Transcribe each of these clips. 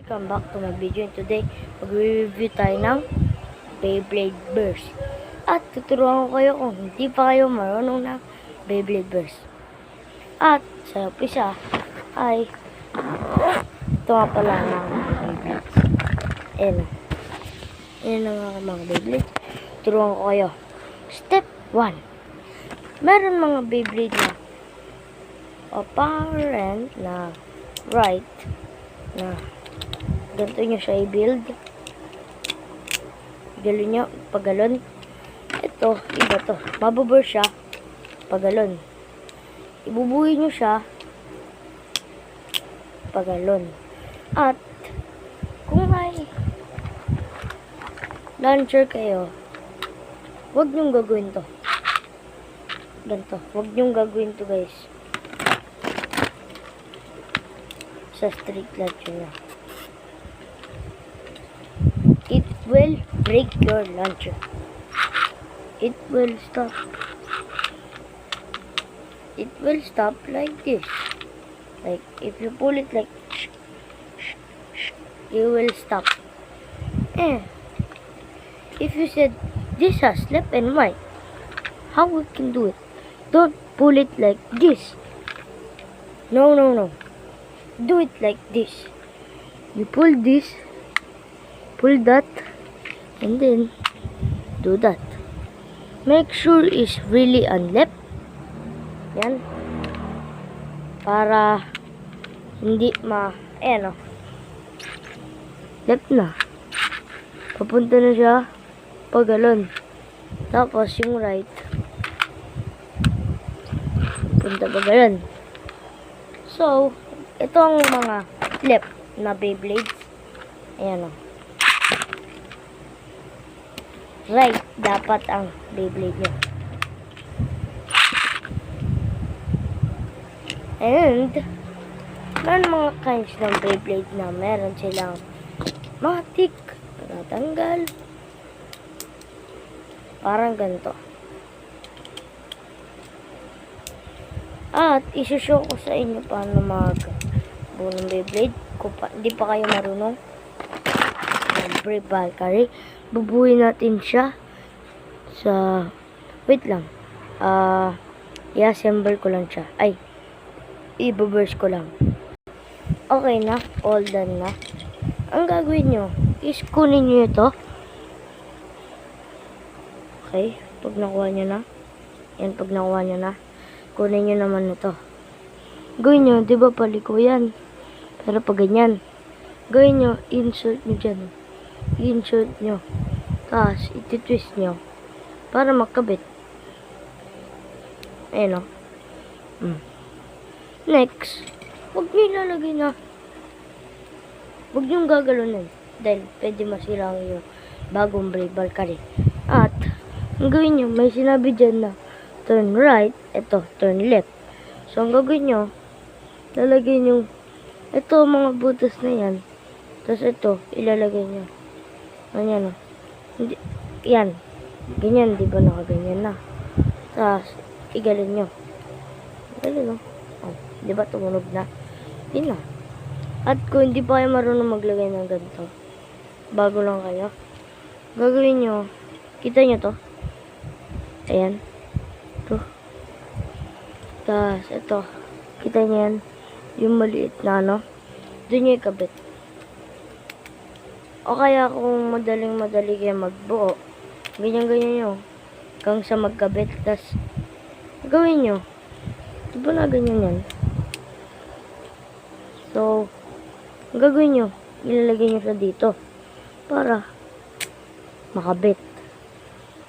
Welcome back to my video, and today mag-review tayo ng Beyblade Burst. At tuturuan ko kayo kung hindi pa kayo marunong ng Beyblade Burst. At sa umpisa ay ito nga pala ng Beyblades. Ayan nga mga Beyblades. Tuturuan ko kayo. Step 1. Meron mga Beyblade na apparent na right na ganito nyo siya i-build. Galon nyo, pagalon. Ito, iba to. Mabubur siya, pagalon. Ibubuhay nyo siya, pagalon. At, kung may launcher kayo, huwag nyo gagawin to. Ganito. Huwag nyo gagawin to, guys. Sa street launcher na. It will break your launcher. It will stop. It will stop like this. Like if you pull it like you will stop. If you said this has left and right, how we can do it? Don't pull it like this. No. Do it like this. You pull this, pull that, and then do that. Make sure it's really on left. Yan. Para hindi ayan o. Left na. Papunta na siya pagalon. Tapos yung right punta pagalon. So, ito ang mga left na Beyblades. Ayan o. Right, dapat ang Beyblade nyo. And, meron mga kinds ng Beyblade na meron silang matik, natanggal. Parang ganito. At, isushow ko sa inyo paano mag-buo ng Beyblade. Kung hindi pa kayo marunong. Brave Valkyrie. Bubuhin natin siya sa wait lang. I-assemble ko lang siya. Ay, i-burst ko lang. Okay na. All done na. Ang gagawin nyo is kunin nyo ito. Okay. Pag nakuha nyo na. Yan, pag nakuha nyo na. Kunin nyo naman ito. Gawin nyo, di ba paliko yan? Pero pag ganyan. Gawin nyo, insert nyo dyan. I-insert nyo. Tapos, iti-twist nyo. Para makabit. Ayan o. Next, huwag nyo ilalagay na. Huwag nyo gagalonin. Dahil pwede masira yung bagong Brave Valkyrie. At, ang gawin nyo, may sinabi dyan na turn right, ito, turn left. So, ang gagawin nyo, lalagay nyo ito, mga butas na yan. Tapos ito, ilalagay nyo. Ganyan o. Hindi, yan. Ganyan, di ba nakaganyan na? Tapos, igalin nyo. Igalin o. Oh, di ba tumunog na? Yun na. At kung hindi pa kayo marunong maglagay ng ganito, bago lang kayo, gagawin nyo, kita nyo to? Ayan. Ito. Tapos, ito. Kita nyo yan. Yung maliit na ano. Doon nyo ikabit. O kaya kung madaling-madali kayo magbuo, ganyan-ganyan nyo. Hanggang sa magkabit. Tapos, gawin nyo. Diba na ganyan yan? So, gagawin nyo. Ilalagay nyo sa dito. Para makabit.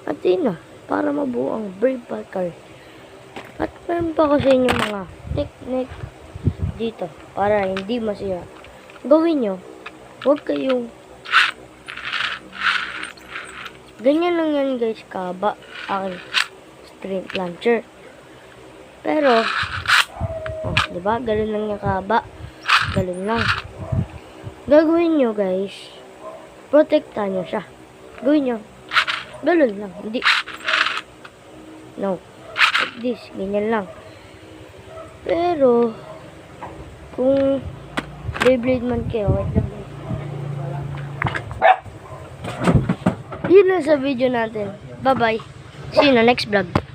At yun na. Para mabuo ang Brave Valkyrie. At meron pa ko sa inyo mga technique dito. Para hindi masira. Gawin nyo. Huwag kayong ganyan lang yan guys, kaba aking street launcher. Pero, diba? Galon lang yung kaba. Galon lang. Gagawin nyo guys, protektahan nyo siya. Gawin nyo, galon lang. Hindi. No. Like this. Ganyan lang. Pero, kung Beyblade man kayo, wait lang. Yun lang sa video natin. Bye-bye. See you in the next vlog.